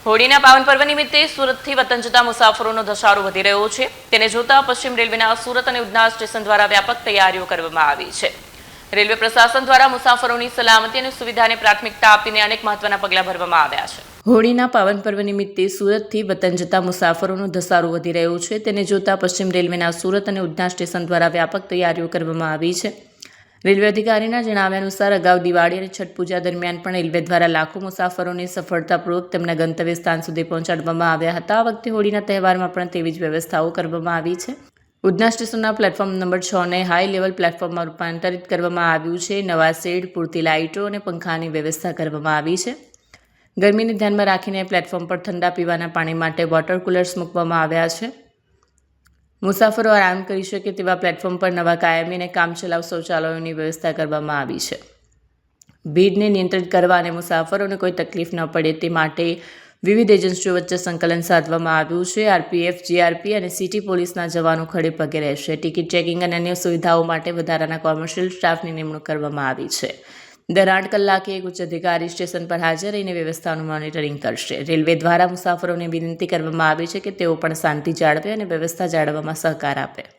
હોળીના પાવન પર્વ નિમિત્તે સુરતથી વતન જતા મુસાફરોનો ધસારો વધી રહ્યો છે. તેને જોતા પશ્ચિમ રેલવેના સુરત અને ઉધના સ્ટેશન દ્વારા વ્યાપક તૈયારીઓ કરવામાં આવી છે. રેલવે પ્રશાસન દ્વારા મુસાફરોની સલામતી અને સુવિધાને પ્રાથમિકતા આપીને અનેક મહત્વના પગલાં ભરવામાં આવ્યા છે. હોળીના પાવન પર્વ નિમિત્તે સુરતથી વતન જતા મુસાફરોનો ધસારો વધી રહ્યો છે. તેને જોતા પશ્ચિમ રેલવેના સુરત અને ઉધના સ્ટેશન દ્વારા વ્યાપક તૈયારીઓ કરવામાં આવી છે. રેલવે અધિકારીના જણાવ્યા અનુસાર અગાઉ દિવાળી અને છઠ પૂજા દરમિયાન પણ રેલવે દ્વારા લાખો મુસાફરોને સફળતાપૂર્વક તેમના ગંતવ્ય સ્થાન સુધી પહોંચાડવામાં આવ્યા હતા. આ વખતે હોળીના તહેવારમાં પણ તેવી જ વ્યવસ્થાઓ કરવામાં આવી છે. ઉધના સ્ટેશનના પ્લેટફોર્મ નંબર 6 ને હાઈ લેવલ પ્લેટફોર્મમાં રૂપાંતરિત કરવામાં આવ્યું છે. નવા શેડ, પૂરતી લાઇટો અને પંખાની વ્યવસ્થા કરવામાં આવી છે. ગરમીને ધ્યાનમાં રાખીને પ્લેટફોર્મ પર ઠંડા પીવાના પાણી માટે વોટર કુલર્સ મૂકવામાં આવ્યા છે. મુસાફરો આરામ કરી શકે તેવા પ્લેટફોર્મ પર નવા કાયમી અને કામચલાઉ શૌચાલયોની વ્યવસ્થા કરવામાં આવી છે. ભીડને નિયંત્રિત કરવા અને મુસાફરોને કોઈ તકલીફ ન પડે તે માટે વિવિધ એજન્સીઓ વચ્ચે સંકલન સાધવામાં આવ્યું છે. આરપીએફ, જીઆરપી અને સિટી પોલીસના જવાનો ખડે પગે રહેશે. ટિકિટ ચેકિંગ અને અન્ય સુવિધાઓ માટે વધારાના કોમર્શિયલ સ્ટાફની નિમણૂક કરવામાં આવી છે. દર 8 કલાકે એક ઉચ્ચ અધિકારી સ્ટેશન પર હાજર રહીને વ્યવસ્થાનું મોનિટરિંગ કરશે. રેલવે દ્વારા મુસાફરોને વિનંતી કરવામાં આવી છે કે તેઓ પણ શાંતિ જાળવે અને વ્યવસ્થા જાળવવામાં સહકાર આપે.